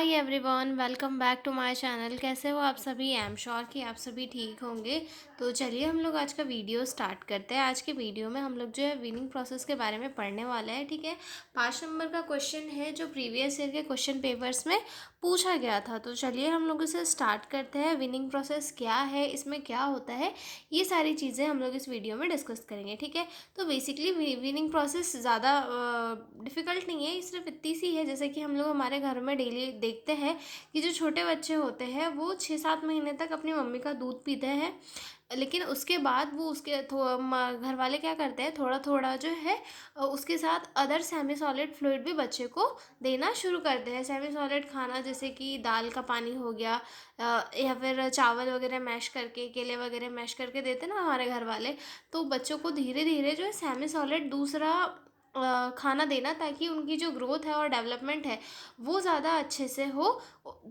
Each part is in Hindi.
Hi everyone, welcome back to my channel. कैसे हो आप सभी? आई एम श्योर कि आप सभी ठीक होंगे। तो चलिए हम लोग आज का वीडियो स्टार्ट करते हैं। आज के वीडियो में हम लोग जो है विनिंग प्रोसेस के बारे में पढ़ने वाले हैं। ठीक है, 5 नंबर का क्वेश्चन है जो प्रीवियस ईयर के क्वेश्चन पेपर्स में पूछा गया था। तो चलिए हम लोग इसे स्टार्ट करते हैं। विनिंग प्रोसेस क्या है, इसमें क्या होता है, ये सारी चीज़ें हम लोग इस वीडियो में डिस्कस करेंगे। ठीक है, तो बेसिकली विनिंग प्रोसेस ज़्यादा डिफ़िकल्ट नहीं है, सिर्फ इतनी सी है जैसे कि हम लोग हमारे घर में डेली देखते हैं कि जो छोटे बच्चे होते हैं वो 6-7 महीने तक अपनी मम्मी का दूध पीते हैं, लेकिन उसके बाद वो उसके घर वाले क्या करते हैं, थोड़ा थोड़ा जो है उसके साथ अदर सेमी सॉलिड फ्लूइड भी बच्चे को देना शुरू करते हैं। सेमी सॉलिड खाना जैसे कि दाल का पानी हो गया, या फिर चावल वगैरह मैश करके, केले वगैरह मैश करके देते हैं ना हमारे घर वाले। तो बच्चों को धीरे धीरे जो है सेमी सॉलिड दूसरा खाना देना, ताकि उनकी जो ग्रोथ है और डेवलपमेंट है वो ज़्यादा अच्छे से हो।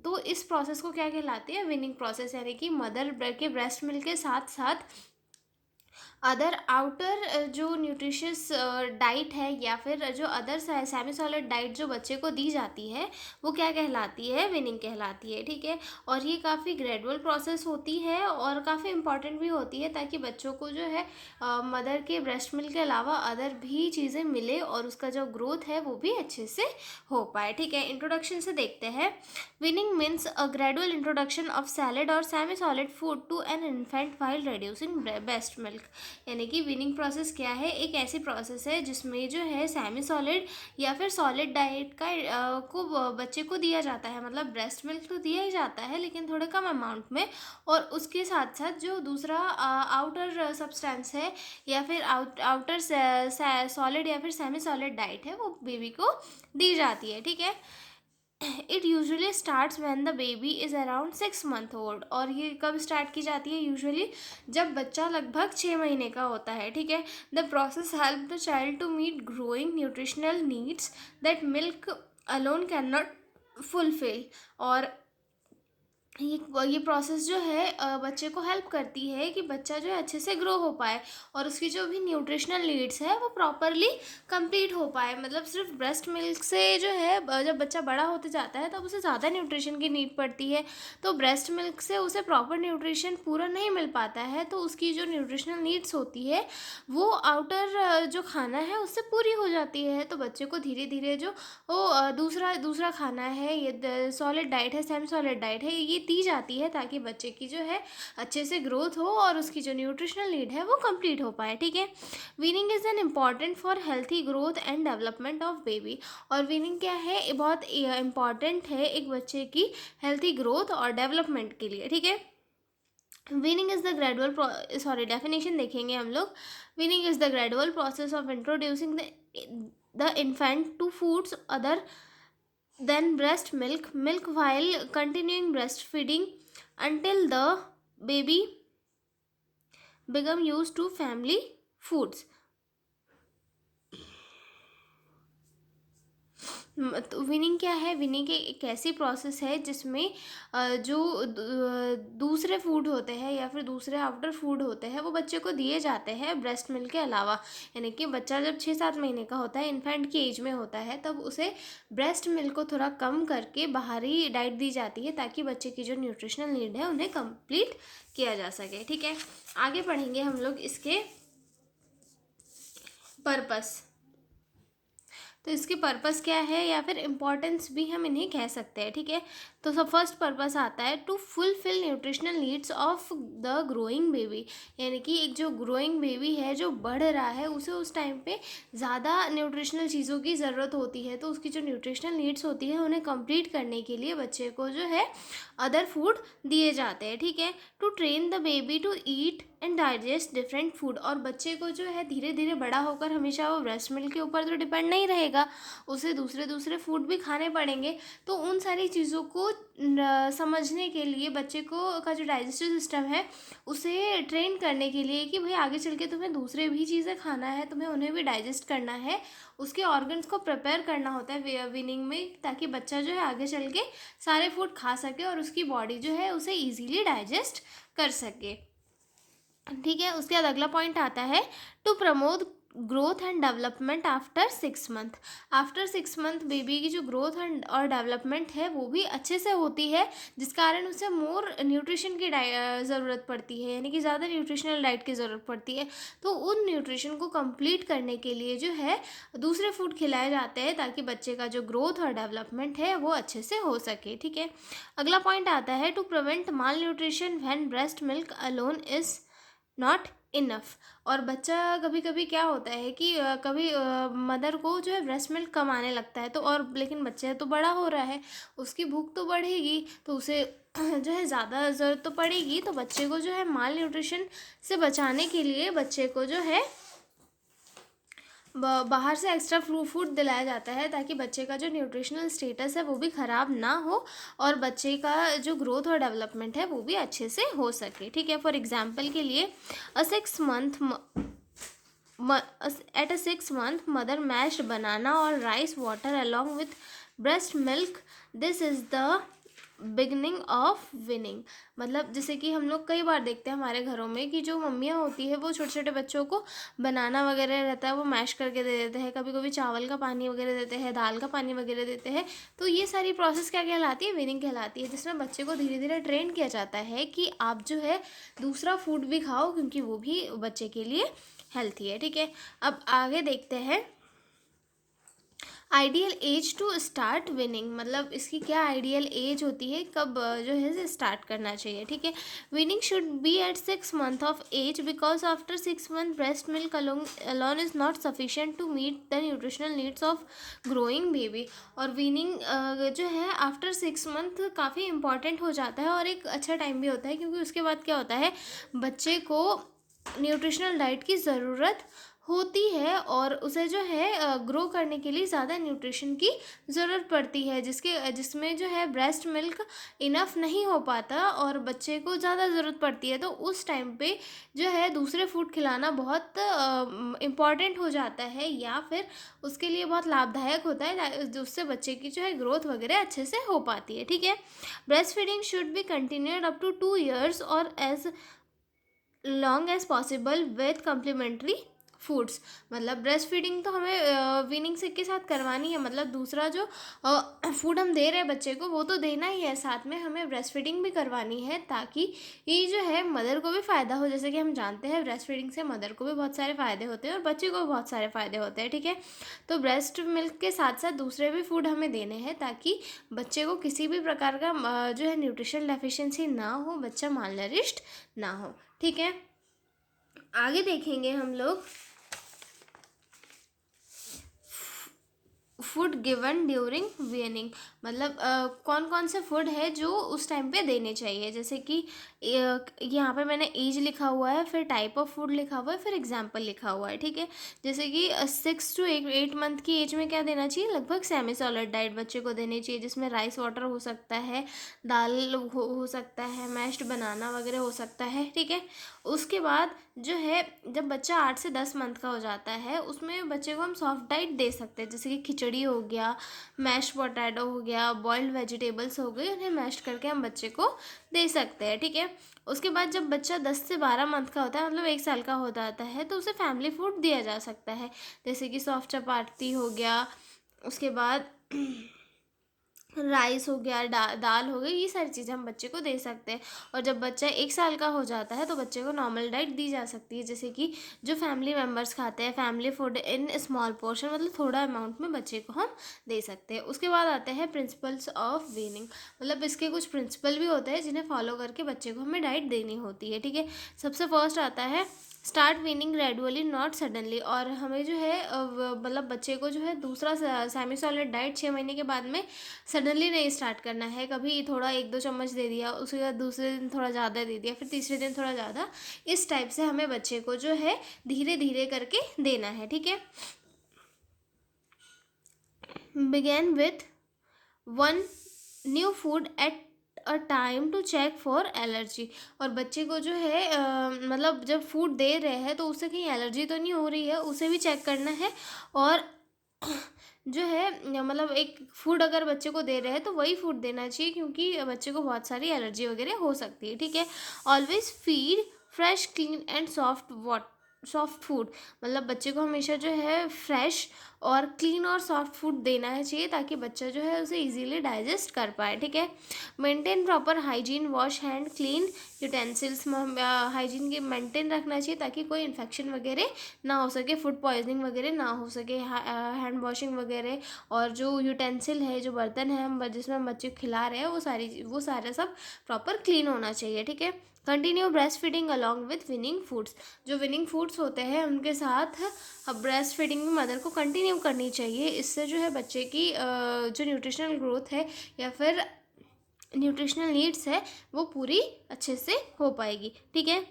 तो इस प्रोसेस को क्या कहलाती है? Winning process. यानी कि मदर के ब्रेस्ट मिल्क के साथ साथ अदर आउटर जो न्यूट्रिशियस डाइट है, या फिर जो अदर सेमी सॉलिड डाइट जो बच्चे को दी जाती है, वो क्या कहलाती है? विनिंग कहलाती है। ठीक है, और ये काफ़ी ग्रेजुअल प्रोसेस होती है और काफ़ी इंपॉर्टेंट भी होती है, ताकि बच्चों को जो है मदर के ब्रेस्ट मिल्क के अलावा अदर भी चीज़ें मिले और उसका जो ग्रोथ है वो भी अच्छे से हो पाए। ठीक है, इंट्रोडक्शन से देखते हैं। Weaning means a gradual introduction of solid और semi solid food to an infant while reducing breast milk. यानी कि विनिंग प्रोसेस क्या है? एक ऐसी प्रोसेस है जिसमें जो है सेमी सॉलिड या फिर सॉलिड डाइट का को बच्चे को दिया जाता है। मतलब ब्रेस्ट मिल्क तो दिया ही जाता है, लेकिन थोड़े कम अमाउंट में, और उसके साथ साथ जो दूसरा आउटर सब्सटेंस है, या फिर आउटर सॉलिड या फिर सेमी सॉलिड डाइट है, वो बेबी को दी जाती है। ठीक है, it usually starts when the baby is around 6 month old. और ये कब स्टार्ट की जाती है? यूजुअली जब बच्चा लगभग 6 महीने का होता है। ठीक है, the process help the child to meet growing nutritional needs that milk alone can not fulfil. और ये प्रोसेस जो है बच्चे को हेल्प करती है कि बच्चा जो है अच्छे से ग्रो हो पाए और उसकी जो भी न्यूट्रिशनल नीड्स है वो प्रॉपरली कंप्लीट हो पाए। मतलब सिर्फ ब्रेस्ट मिल्क से जो है जब बच्चा बड़ा होते जाता है तब उसे ज़्यादा न्यूट्रिशन की नीड पड़ती है, तो ब्रेस्ट मिल्क से उसे प्रॉपर न्यूट्रिशन पूरा नहीं मिल पाता है, तो उसकी जो न्यूट्रिशनल नीड्स होती है वो आउटर जो खाना है उससे पूरी हो जाती है। तो बच्चे को धीरे धीरे जो वो दूसरा दूसरा खाना है, ये सॉलिड डाइट है, सेमी सॉलिड डाइट है, ये दी जाती है ताकि बच्चे की जो है अच्छे से ग्रोथ हो और उसकी जो न्यूट्रिशनल नीड है वो कंप्लीट हो पाए। ठीक है, weaning is an important for healthy growth and development of baby. और वीनिंग क्या है? ये बहुत इम्पॉर्टेंट है एक बच्चे की हेल्थी ग्रोथ और डेवलपमेंट के लिए। ठीक है, weaning is the gradual definition देखेंगे हम लोग। Weaning is the gradual process of introducing the infant to foods other then breast milk while continuing breastfeeding until the baby become used to family foods. तो विनिंग क्या है? विनिंग एक ऐसी प्रोसेस है जिसमें जो दूसरे फूड होते हैं या फिर दूसरे आउटर फूड होते हैं वो बच्चे को दिए जाते हैं ब्रेस्ट मिल्क के अलावा। यानी कि बच्चा जब 6-7 महीने का होता है, इन्फेंट की एज में होता है, तब उसे ब्रेस्ट मिल्क को थोड़ा कम करके बाहरी डाइट दी जाती है, ताकि बच्चे की जो न्यूट्रिशनल नीड है उन्हें कंप्लीट किया जा सके। ठीक है, आगे पढ़ेंगे हम लोग इसके पर्पस। तो इसके पर्पस क्या है या फिर इम्पोर्टेंस भी हम इन्हें कह सकते हैं। ठीक है, तो सब फर्स्ट पर्पस आता है to fulfil nutritional needs of the growing baby. यानी कि एक जो ग्रोइंग बेबी है, जो बढ़ रहा है, उसे उस टाइम पे ज़्यादा न्यूट्रिशनल चीज़ों की ज़रूरत होती है, तो उसकी जो न्यूट्रिशनल नीड्स होती है उन्हें कंप्लीट करने के लिए बच्चे को जो है अदर फूड दिए जाते हैं। ठीक है, to train the baby to eat and digest different food. और बच्चे को जो है धीरे धीरे बड़ा होकर हमेशा वो ब्रेस्ट मिल्क के ऊपर तो डिपेंड नहीं रहेगा, उसे दूसरे दूसरे फूड भी खाने पड़ेंगे। तो उन सारी चीज़ों को समझने के लिए बच्चे को का जो डाइजेस्टिव सिस्टम है उसे ट्रेन करने के लिए कि भाई आगे चल के तुम्हें दूसरे भी चीज़ें खाना है, तुम्हें उन्हें भी डाइजेस्ट करना है, उसके ऑर्गन्स को प्रिपेयर करना होता है विनिंग में, ताकि बच्चा जो है आगे चल के सारे फूड खा सके और उसकी बॉडी जो है उसे ईजीली डाइजेस्ट कर सके। ठीक है, उसके बाद अगला पॉइंट आता है to growth and development after 6 month. After 6 month baby की जो ग्रोथ एंड और डेवलपमेंट है वो भी अच्छे से होती है, जिस कारण उसे मोर न्यूट्रिशन की ज़रूरत पड़ती है, यानी कि ज़्यादा न्यूट्रिशनल डाइट की ज़रूरत पड़ती है। तो उन न्यूट्रिशन को कंप्लीट करने के लिए जो है दूसरे फूड खिलाए जाते हैं, ताकि बच्चे का जो ग्रोथ और डेवलपमेंट है वो अच्छे से हो सके। ठीक है, अगला पॉइंट आता है to prevent malnutrition when breast milk alone is not enough. और बच्चा कभी कभी क्या होता है कि कभी मदर को जो है ब्रेस्ट मिल्क कम आने लगता है, तो और लेकिन बच्चा तो बड़ा हो रहा है, उसकी भूख तो बढ़ेगी, तो उसे जो है ज़्यादा ज़रूरत तो पड़ेगी। तो बच्चे को जो है माल न्यूट्रिशन से बचाने के लिए बच्चे को जो है बाहर से एक्स्ट्रा फूड दिलाया जाता है, ताकि बच्चे का जो न्यूट्रिशनल स्टेटस है वो भी ख़राब ना हो और बच्चे का जो ग्रोथ और डेवलपमेंट है वो भी अच्छे से हो सके। ठीक है, फॉर एग्जांपल के लिए at a 6 month mother mashed banana or rice water along with breast milk. This is the beginning of winning. मतलब जैसे कि हम लोग कई बार देखते हैं हमारे घरों में कि जो मम्मियाँ होती है वो छोटे छोटे बच्चों को बनाना वगैरह रहता है वो मैश करके दे देते हैं, कभी कभी चावल का पानी वगैरह देते हैं, दाल का पानी वगैरह देते हैं। तो ये सारी प्रोसेस क्या कहलाती है? विनिंग कहलाती है, जिसमें बच्चे को धीरे धीरे ट्रेन किया जाता है कि आप जो है दूसरा फूड भी खाओ, क्योंकि वो भी बच्चे के लिए हेल्थी है। ठीक है, अब आगे देखते हैं ideal age to start weaning. मतलब इसकी क्या आइडियल एज होती है, कब जो है स्टार्ट करना चाहिए। ठीक है, weaning should be at 6 month of age, because after 6 month breast milk alone is not sufficient to meet the nutritional needs of growing baby. और विनिंग जो है आफ्टर 6 मंथ काफ़ी इंपॉर्टेंट हो जाता है और एक अच्छा टाइम भी होता है, क्योंकि उसके बाद क्या होता है, बच्चे को न्यूट्रिशनल डाइट की ज़रूरत होती है और उसे जो है ग्रो करने के लिए ज़्यादा न्यूट्रिशन की ज़रूरत पड़ती है, जिसमें जो है ब्रेस्ट मिल्क इनफ नहीं हो पाता और बच्चे को ज़्यादा ज़रूरत पड़ती है। तो उस टाइम पे जो है दूसरे फूड खिलाना बहुत इम्पॉर्टेंट हो जाता है, या फिर उसके लिए बहुत लाभदायक होता है, जिससे बच्चे की जो है ग्रोथ वगैरह अच्छे से हो पाती है। ठीक है, breast feeding should be continued up to 2 years और as long as possible with complementary foods. मतलब ब्रेस्ट फीडिंग तो हमें वीनिंग से के साथ करवानी है, मतलब दूसरा जो फूड हम दे रहे हैं बच्चे को वो तो देना ही है, साथ में हमें ब्रेस्ट फीडिंग भी करवानी है, ताकि ये जो है मदर को भी फ़ायदा हो। जैसे कि हम जानते हैं ब्रेस्ट फीडिंग से मदर को भी बहुत सारे फ़ायदे होते हैं और बच्चे को भी बहुत सारे फ़ायदे होते हैं। ठीक है, तो ब्रेस्ट मिल्क के साथ साथ दूसरे भी फूड हमें देने हैं, ताकि बच्चे को किसी भी प्रकार का जो है न्यूट्रिशनल डेफिशिएंसी ना हो, बच्चा मालनरिश्ड ना हो। ठीक है, आगे देखेंगे हम लोग फूड गिवन ड्यूरिंग वीनिंग। मतलब कौन कौन से फूड है जो उस टाइम पे देने चाहिए। जैसे कि यहाँ पे मैंने एज लिखा हुआ है, फिर टाइप ऑफ फूड लिखा हुआ है, फिर एग्जाम्पल लिखा हुआ है। ठीक है, जैसे कि 6 to 8 मंथ की एज में क्या देना चाहिए, लगभग सेमी सॉलिड डाइट बच्चे को देनी चाहिए, जिसमें राइस वाटर हो सकता है, दाल हो सकता है, मैश्ड बनाना वगैरह हो सकता है। ठीक है, उसके बाद जो है जब बच्चा 8 से 10 मंथ का हो जाता है, उसमें बच्चे को हम सॉफ्ट डाइट दे सकते हैं, जैसे कि खिचड़ी हो गया, मैश पोटैटो हो गया, बॉइल्ड वेजिटेबल्स हो गए, उन्हें मैश करके हम बच्चे को दे सकते हैं। ठीक है, उसके बाद जब बच्चा 10 से 12 मंथ का होता है, मतलब 1 साल का हो जाता है, तो उसे फैमिली फूड दिया जा सकता है, जैसे कि सॉफ्ट चपाती हो गया, उसके बाद राइस हो गया, दाल हो गई, ये सारी चीज़ें हम बच्चे को दे सकते हैं। और जब बच्चा 1 साल का हो जाता है तो बच्चे को नॉर्मल डाइट दी जा सकती है, जैसे कि जो फैमिली मेम्बर्स खाते हैं, family food in small portion, मतलब थोड़ा अमाउंट में बच्चे को हम दे सकते हैं। उसके बाद आते हैं प्रिंसिपल्स ऑफ वीनिंग। मतलब इसके कुछ प्रिंसिपल भी होते हैं जिन्हें फॉलो करके बच्चे को हमें डाइट देनी होती है। ठीक है, सबसे फर्स्ट आता है start weaning gradually not suddenly. और हमें जो है मतलब बच्चे को जो है दूसरा सेमी सॉलिड डाइट 6 महीने के बाद में सडनली नहीं स्टार्ट करना है। कभी थोड़ा 1-2 चम्मच दे दिया, उसके बाद दूसरे दिन थोड़ा ज़्यादा दे दिया, फिर तीसरे दिन थोड़ा ज़्यादा, इस टाइप से हमें बच्चे को जो है धीरे धीरे करके देना है। ठीक है, begin with 1 new food at a time to check for allergy. और बच्चे को जो है मतलब जब फूड दे रहे हैं तो उससे कहीं एलर्जी तो नहीं हो रही है, उसे भी चेक करना है। और जो है मतलब एक फूड अगर बच्चे को दे रहे हैं तो वही फूड देना चाहिए, क्योंकि बच्चे को बहुत सारी एलर्जी वगैरह हो सकती है। ठीक है, always feed fresh clean and soft soft food, मतलब बच्चे को हमेशा जो है फ्रेश और क्लीन और सॉफ्ट फूड देना है चाहिए, ताकि बच्चा जो है उसे इजीली डाइजेस्ट कर पाए, ठीक है। Maintain proper hygiene, wash hand, clean utensils, hygiene की मेंटेन रखना चाहिए ताकि कोई इन्फेक्शन वगैरह ना हो सके, फूड पॉइजनिंग वगैरह ना हो सके। हैंड वॉशिंग वगैरह, और जो यूटेंसिल है, जो बर्तन है हम जिसमें हम बच्चे को खिला रहे हैं, वो सारे सब प्रॉपर क्लीन होना चाहिए, ठीक है। Continue breast feeding along with winning foods, जो विनिंग फूड्स होते हैं उनके साथ ब्रेस्ट फीडिंग में मदर को कंटिन्यू करनी चाहिए। इससे जो है बच्चे की जो न्यूट्रिशनल ग्रोथ है या फिर न्यूट्रिशनल नीड्स है वो पूरी अच्छे से हो पाएगी, ठीक है।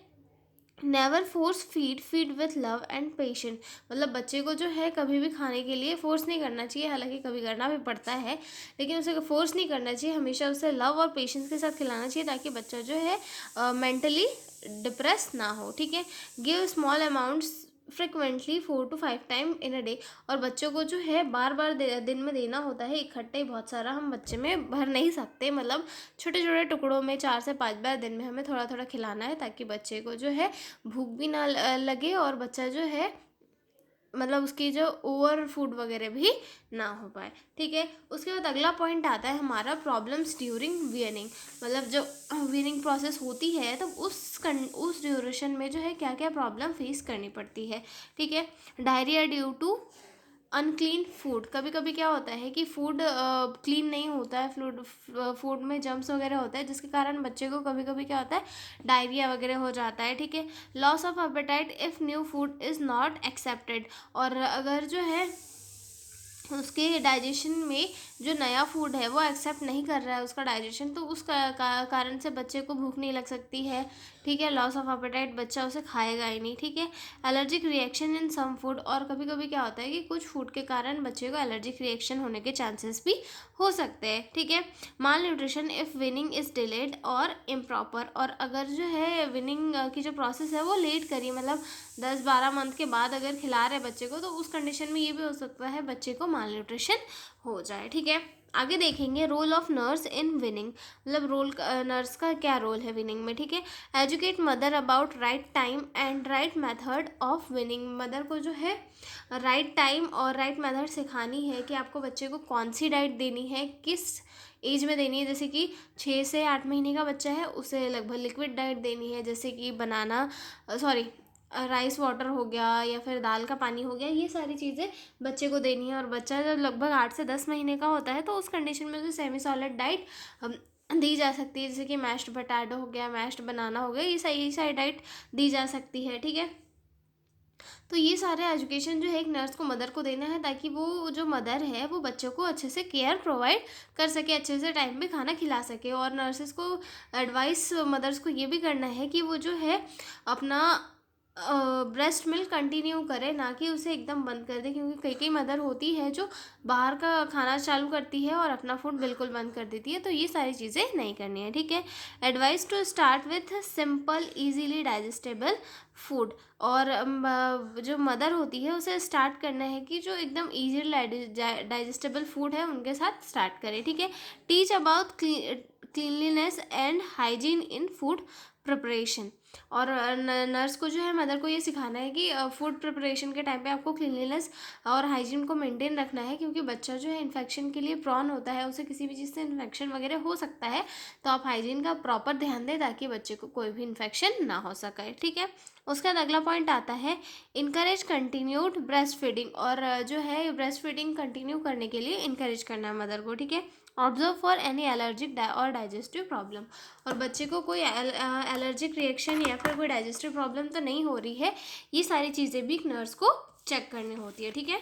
Never force feed, feed with love and patient, मतलब बच्चे को जो है कभी भी खाने के लिए फोर्स नहीं करना चाहिए, हालांकि कभी करना भी पड़ता है, लेकिन उसे फोर्स नहीं करना चाहिए, हमेशा उसे लव और पेशेंस के साथ खिलाना चाहिए ताकि बच्चा जो है मेंटली डिप्रेस ना हो, ठीक है। Give small amounts frequently 4 to 5 time in a day, और बच्चों को जो है बार बार दिन में देना होता है, इकट्ठे बहुत सारा हम बच्चे में भर नहीं सकते, मतलब छोटे छोटे टुकड़ों में 4 से 5 बार दिन में हमें थोड़ा थोड़ा खिलाना है, ताकि बच्चे को जो है भूख भी ना लगे और बच्चा जो है मतलब उसकी जो ओवर फूड वगैरह भी ना हो पाए, ठीक है। उसके बाद अगला पॉइंट आता है हमारा प्रॉब्लम्स ड्यूरिंग वीनिंग, मतलब जो वीनिंग प्रोसेस होती है तो उस ड्यूरेशन में जो है क्या क्या प्रॉब्लम फेस करनी पड़ती है, ठीक है। Diarrhoea due to unclean food, कभी कभी क्या होता है कि फूड क्लीन नहीं होता है, फूड में जम्स वगैरह होता है, जिसके कारण बच्चे को कभी कभी क्या होता है डायरिया वगैरह हो जाता है, ठीक है। Loss of appetite if new food is not accepted, और अगर जो है उसके डाइजेशन में जो नया फूड है वो एक्सेप्ट नहीं कर रहा है उसका डाइजेशन, तो उस कारण से बच्चे को भूख नहीं लग सकती है, ठीक है। लॉस ऑफ एपेटाइट, बच्चा उसे खाएगा ही नहीं, ठीक है। Allergic reaction in some food, और कभी कभी क्या होता है कि कुछ फूड के कारण बच्चे को एलर्जिक रिएक्शन होने के चांसेस भी हो सकते हैं, ठीक है। Malnutrition if weaning is delayed और इम्प्रॉपर, और अगर जो है विनिंग की जो प्रोसेस है वो लेट करी, मतलब 10-12 मंथ के बाद अगर खिला रहे बच्चे को, तो उस कंडीशन में ये भी हो सकता है बच्चे को माल न्यूट्रिशन हो जाए, ठीक है। आगे देखेंगे role of nurse in weaning, मतलब रोल नर्स का क्या रोल है विनिंग में, ठीक है। Educate mother about right time and right method of weaning, mother को जो है राइट टाइम और राइट मेथड सिखानी है कि आपको बच्चे को कौन सी डाइट देनी है, किस एज में देनी है। जैसे कि 6 से 8 महीने का बच्चा है उसे लगभग लिक्विड डाइट देनी है, जैसे कि बनाना राइस वाटर हो गया या फिर दाल का पानी हो गया, ये सारी चीज़ें बच्चे को देनी है। और बच्चा जब लगभग 8 से 10 महीने का होता है तो उस कंडीशन में उसे सेमी सॉलिड डाइट दी जा सकती है, जैसे कि मैश्ड पोटैटो हो गया, मैश्ड बनाना हो गया, ये सारी डाइट दी जा सकती है, ठीक है। तो ये सारे एजुकेशन जो है एक नर्स को मदर को देना है, ताकि वो जो मदर है वो बच्चों को अच्छे से केयर प्रोवाइड कर सके, अच्छे से टाइम पे खाना खिला सके। और नर्सेस को एडवाइस मदर्स को ये भी करना है कि वो जो है अपना ब्रेस्ट मिल्क कंटिन्यू करे, ना कि उसे एकदम बंद कर दे, क्योंकि कई कई मदर होती है जो बाहर का खाना चालू करती है और अपना फूड बिल्कुल बंद कर देती है, तो ये सारी चीज़ें नहीं करनी है, ठीक है। Advice to start with simple easily digestible food, और जो मदर होती है उसे स्टार्ट करना है कि जो एकदम इजीली डाइजेस्टेबल फूड है उनके साथ स्टार्ट करें, ठीक है। Teach about cleanliness and hygiene in food preparation, और नर्स को जो है मदर को ये सिखाना है कि फूड प्रिपरेशन के टाइम पे आपको क्लीनलीनेस और हाइजीन को मेंटेन रखना है, क्योंकि बच्चा जो है इन्फेक्शन के लिए प्रॉन होता है, उसे किसी भी चीज़ से इन्फेक्शन वगैरह हो सकता है, तो आप हाइजीन का प्रॉपर ध्यान दें ताकि बच्चे को कोई भी इन्फेक्शन ना हो सके, ठीक है। उसका अगला पॉइंट आता है इनकरेज कंटिन्यूड ब्रेस्ट फीडिंग, और जो है ब्रेस्ट फीडिंग कंटिन्यू करने के लिए इनकरेज करना है मदर को, ठीक है। ऑब्जर्व फॉर एनी एलर्जिक और डाइजेस्टिव प्रॉब्लम, और बच्चे को कोई एलर्जिक रिएक्शन या फिर कोई डाइजेस्टिव प्रॉब्लम तो नहीं हो रही है, ये सारी चीज़ें भी नर्स को चेक करनी होती है, ठीक है।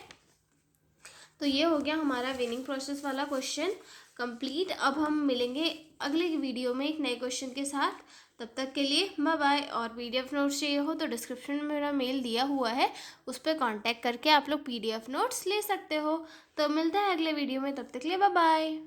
तो ये हो गया हमारा विनिंग प्रोसेस वाला क्वेश्चन कंप्लीट। अब हम मिलेंगे अगले वीडियो में एक नए क्वेश्चन के साथ, तब तक के लिए बाय बाय। और पीडीएफ नोट्स चाहिए हो तो डिस्क्रिप्शन में मेरा मेल दिया हुआ है, उस पर कांटेक्ट करके आप लोग पीडीएफ नोट्स ले सकते हो। तो मिलता है अगले वीडियो में, तब तक के लिए बाय बाय।